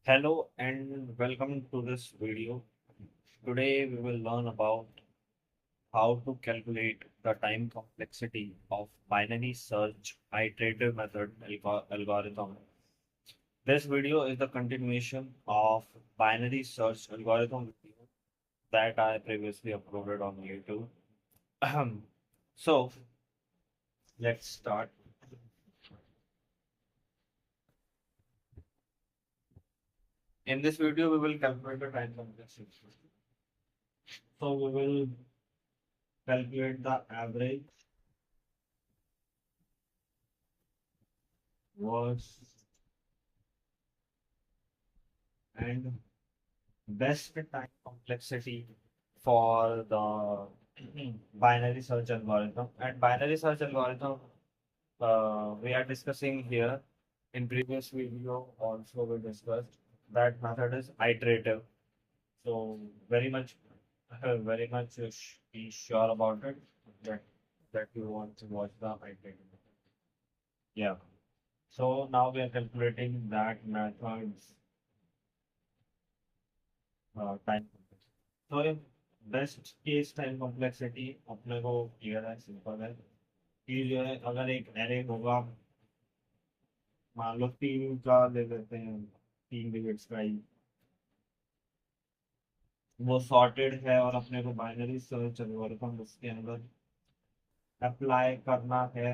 Hello and welcome to this video. Today we will learn about how to calculate the time complexity of binary search iterative method algorithm. This video is the continuation of binary search algorithm video that I previously uploaded on YouTube. So let's start. In this video, we will calculate the time complexity. So we will calculate the average worst and best time complexity for the binary search algorithm. And binary search algorithm we are discussing here. In previous video also we discussed that method is iterative. So very much, be sure about it that you want to watch the iterative. Yeah. So now we are calculating that method's time. तो ये best case time complexity अपने को clear है, simple है कि जो है अगर एक एरे होगा, मान लो तीन का ले लेते हैं, तीन डिजिट्स का ही, वो सॉर्टेड है और अपने को बाइनरी सर्च एल्गोरिथम उसके अंदर अप्लाई करना है।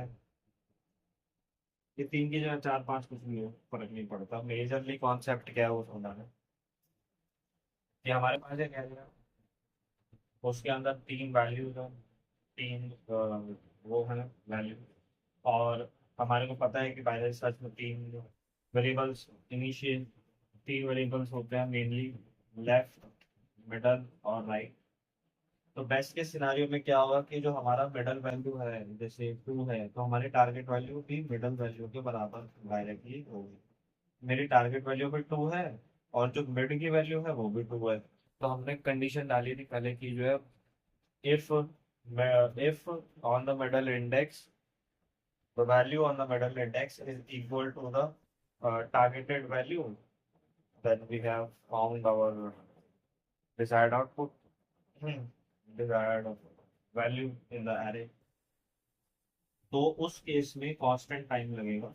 ये तीन की जगह चार पांच कुछ भी हो, फर्क नहीं पड़ता। मेजरली कॉन्सेप्ट क्या है वो समझना है कि हमारे पास एक एरे है, उसके अंदर तीन वैल्यूज है, तीन वो है वैल्यू। और हमारे को पता है कि बाइनरी सर्च में तीन वेरिएबल्स इनिशियल, तीन वेरिएबल्स होते हैं मेनली, लेफ्ट, मिडल और राइट। तो बेस्ट के सिनारियो में क्या होगा कि जो हमारा मिडल वैल्यू है जैसे टू है, तो हमारी टारगेट वैल्यू भी मिडल वैल्यू के बराबर डायरेक्टली होगी। मेरी टारगेट वैल्यू भी टू है और जो मिड की वैल्यू है वो भी टू है। तो हमने कंडीशन डाली थी पहले की जो है, if if on the middle index the value on the middle index is equal to the targeted value, then we have found our desired output, desired value in the array। तो उस case में constant time लगेगा।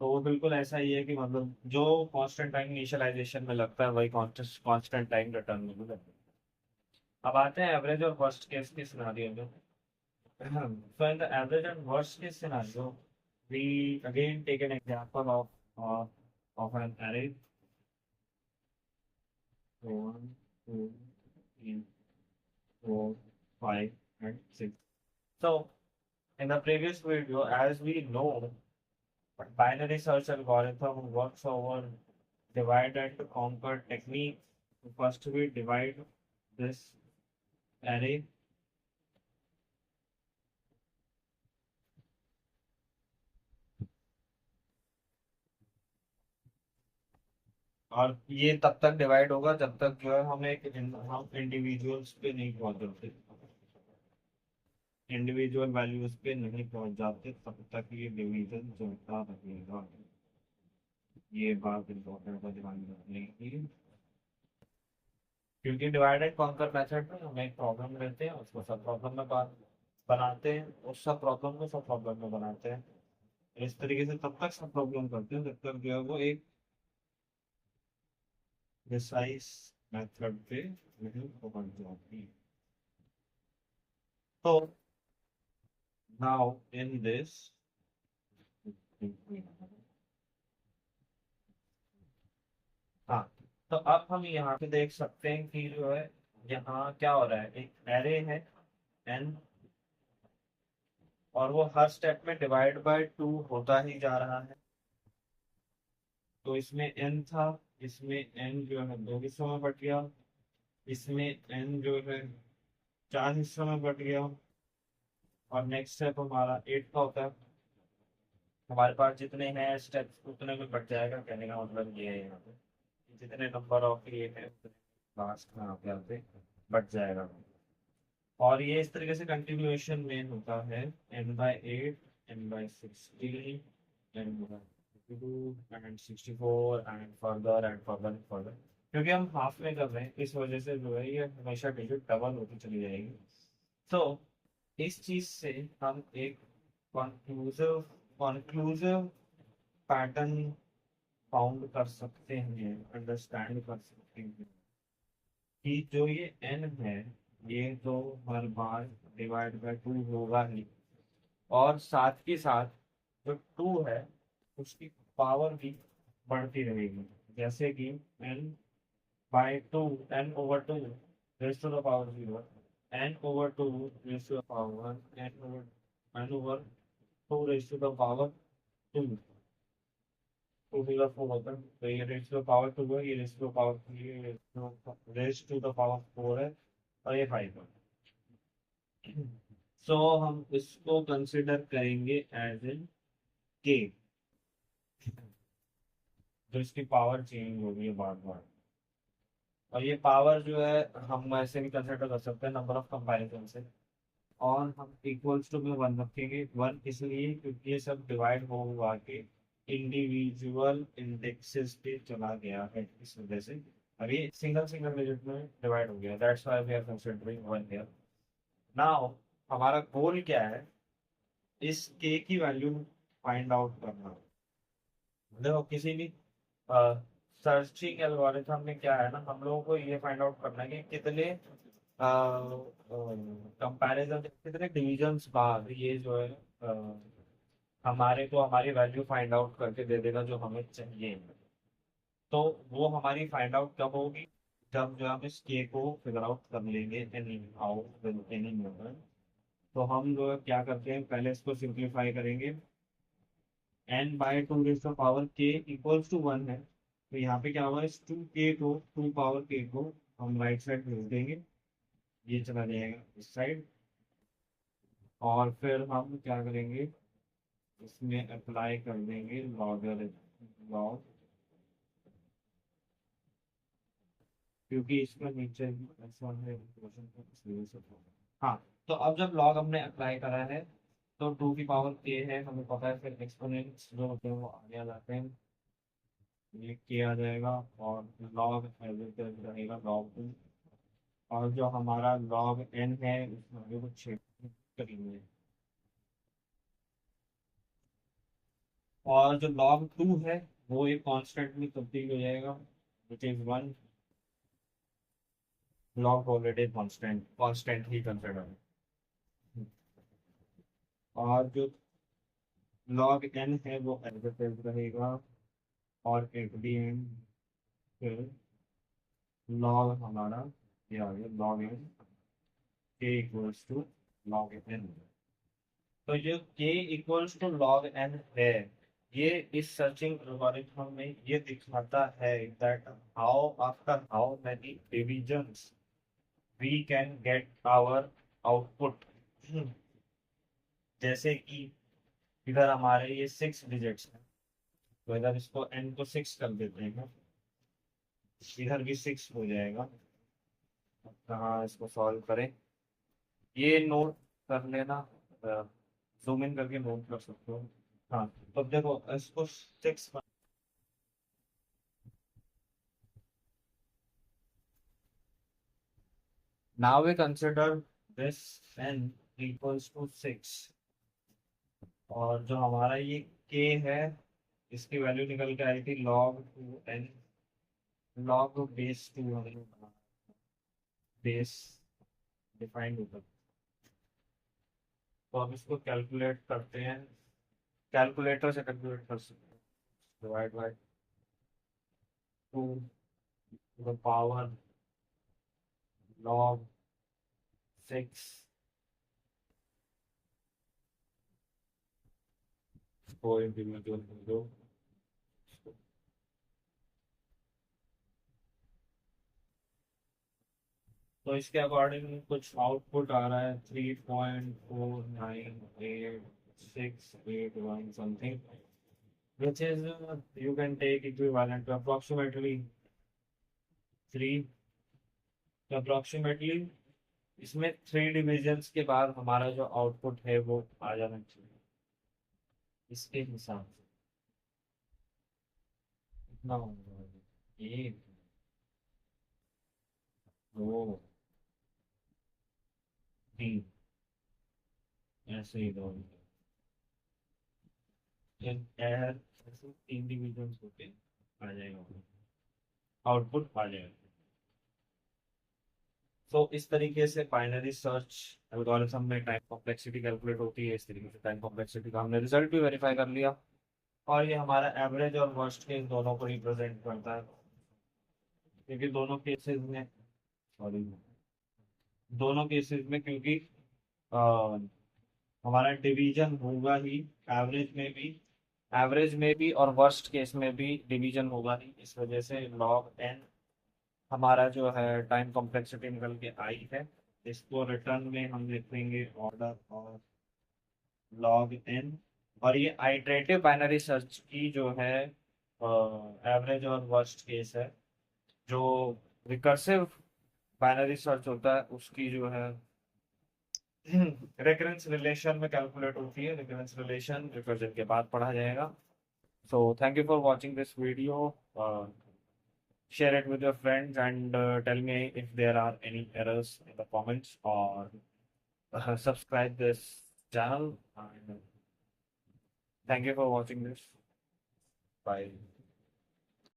तो वो बिल्कुल ऐसा ही है कि मतलब जो कांस्टेंट टाइम इनिशियलाइजेशन में लगता है वही कांस्टेंट टाइम रिटर्न में भी लगता है। अब आते हैं एवरेज और वर्स्ट केस के सिनारियो में। So in the average and worst case scenario, we again take an example of an array. One, two, three, four, five, and six. So in the previous video, as we know, binary search algorithm works over divide and conquer technique. First, we divide this array, और ये तब तक divide होगा जब तक जो है हम इंडिविजुअल्स पे नहीं पहुंच जाते, इंडिविजुअल वैल्यूज पे नहीं पहुंच जाते तब तक ये डिवीजन चलता रहेगा। ये बात इम्पोर्टेंट है ध्यान रखने की, क्योंकि डिवाइड एंड कॉन्कर मेथड में हमें एक प्रॉब्लम रहते हैं, उसको सब प्रॉब्लम में बनाते हैं, उस सब प्रॉब्लम को सब प्रॉब्लम में बनाते हैं। इस तरीके से तब तक सब प्रॉब्लम करते हैं जब तक जो है वो एक प्रिसाइज मेथड पे नहीं पहुंच जाती। तो नाउ इन दिस, हाँ, तो अब हम यहाँ पे देख सकते हैं कि जो है यहाँ क्या हो रहा है, एक एरे है एन, और वो हर स्टेप में डिवाइड बाय टू होता ही जा रहा है। तो इसमें एन था, इसमें एन जो है दो हिस्सों में बट गया, इसमें एन जो है चार हिस्सों में बट गया, और नेक्स्ट स्टेप हमारा एट का होता है। हमारे पास जितने हैं स्टेप्स उतने में बट जाएगा, कहने का मतलब ये है यहाँ पे जितने नंबर ऑफ ये है उतने लास्ट में आप यहाँ पे बट जाएगा। और ये इस तरीके से कंटिन्यूएशन में होता है, n/8, n/16, n/15। And 64 and further and further and further, क्योंकि हम हाफ में कर रहे हैं इस वजह से जो है ये हमेशा डिजिट डबल होती चली जाएगी। तो इस चीज से हम एक कॉन्क्लूसिव कॉन्क्लूसिव पैटर्न फाउंड कर सकते हैं, अंडरस्टैंड कर सकते हैं कि जो ये n है ये तो हर बार डिवाइड बाय 2 होगा ही, और साथ के साथ जो 2 है उसकी पावर भी बढ़ती रहेगी, जैसे कि n by 2, n over 2 raise to the power 0, n over 2 raise to the power 1, n over 2 raise to the power 2, 2 to the 4 होता है, तो ये रेज टू द पावर 2 है, ये रेज टू द पावर, ये रेज टू द पावर 4 है, और ये 5 है। सो हम इसको कंसिडर करेंगे एज एन के, जो इसकी पावर चेंज हो रही है बार बार, और ये पावर जो है हम ऐसे भी कंसिडर कर सकते हैं नंबर ऑफ कंपैरिजन से, और हम इक्वल्स टू में 1 रखेंगे। 1 इसलिए क्योंकि ये सब डिवाइड हो हुआ के इंडिविजुअल इंडेक्सेस पे चला गया है, इस वजह से अब ये सिंगल सिंगल डिजिट में डिवाइड हो गया, that's why we are considering 1 here. Now हमारा गोल क्या है, इस के की वैल्यू फाइंड आउट करना। देखो किसी भी सर्चिंग एल्गोरिथम में क्या है ना, हम लोगों को ये फाइंड आउट करना है कि कितने कंपैरिजन, कितने डिविजन्स बाद ये जो है हमारे को हमारी वैल्यू फाइंड आउट करके दे देगा जो हमें चाहिए। तो वो हमारी फाइंड आउट कब होगी, जब जो हम इस के को फिगर आउट कर लेंगे any how with any method. तो हम जो है क्या करते हैं, पहले इसको सिंप्लीफाई करेंगे, n by 2 raise to power k equals to 1 है, तो यहाँ पे क्या होगा, इस 2k को 2 पावर k को हम राइट साइड भेज देंगे, ये चला जाएगा इस साइड, और फिर हम क्या करेंगे, इसमें अप्लाई कर देंगे लॉगरिथम लॉग, क्योंकि इसमें नीचे ऐसा है इक्वेशन को इसलिए से हाँ। तो अब जब लॉग हमने अप्लाई करा है तो 2 की पावर k है हमें पता है, फिर एक्सपोनेंट्स जो होते हैं वो आगे आ जाते हैं, ये k आ जाएगा, और लॉग एज इट इज रहेगा लॉग 2, और जो हमारा लॉग n है उसमें आगे कुछ करेंगे, और जो log 2 है वो एक कांस्टेंट में तब्दील हो जाएगा, which is 1, log already constant constant he consider है, और जो log n है वो एज इट इज रहेगा, और एट द एंड फिर log हमारा ये आ गया log n k equals to log n। तो जो k equals to log n है, ये इस सर्चिंग एल्गोरिथम में ये दिखाता है that how after how many divisions we can get our output. जैसे कि इधर हमारे ये 6 डिजिट्स हैं, तो इधर इसको n को 6 कर देते हैं, इधर भी 6 हो जाएगा। अब कहाँ इसको सॉल्व करें, ये नोट कर लेना, जूम इन करके नोट कर सकते हो। हाँ, तो अब देखो इसको 6, now we consider this n equals to 6, और जो हमारा ये k है इसकी वैल्यू निकल के आई थी log 2n, log बेस 2 हमने बना, बेस डिफाइंड होता है। तो अब इसको कैलकुलेट करते हैं, कैलकुलेटर से कैलकुलेट कर सकते हैं, divide by 2 to the power log 6, को इंडिविजुअल दो। तो इसके अकॉर्डिंग कुछ आउटपुट आ रहा है 3.4988681 something, which is you can take equivalent to approximately 3, तो approximately इसमें 3 डिविजन्स के बाद हमारा जो आउटपुट है वो आ जाना चाहिए इसके हिसाब से। ना, एक, दो, तीन, ऐसे ही दो, ऐसे तीन डिविजन होते आ जाएगा, आउटपुट आ जाएगा। तो इस तरीके से बाइनरी सर्च एल्गोरिथम में टाइम कॉम्प्लेक्सिटी कैलकुलेट होती है। इस तरीके से टाइम कॉम्प्लेक्सिटी का हमने रिजल्ट भी वेरीफाई कर लिया, और ये हमारा एवरेज और वर्स्ट केस दोनों को रिप्रेजेंट करता है, क्योंकि दोनों केसेस में, सॉरी, दोनों केसेस में, क्योंकि अ, हमारा डिवीजन होगा ही, एवरेज में भी, एवरेज में भी और वर्स्ट केस में भी डिवीजन होगा ही। इस वजह से लॉग एन हमारा जो है टाइम कॉम्प्लेक्सिटी निकल के आई है। इसको रिटर्न में हम लिखेंगे ऑर्डर और लॉग एन। और ये आइटरेटिव बाइनरी सर्च की जो है एवरेज और वर्स्ट केस है। जो रिकर्सिव बाइनरी सर्च होता है उसकी जो है रेकरेंस रिलेशन में कैलकुलेट होती है। रेकरेंस रिलेशन रिकर्जन के बाद पढ़ा जाएगा। So thank you for watching this video. Share it with your friends and tell me if there are any errors in the comments, or subscribe this channel. And thank you for watching this. Bye.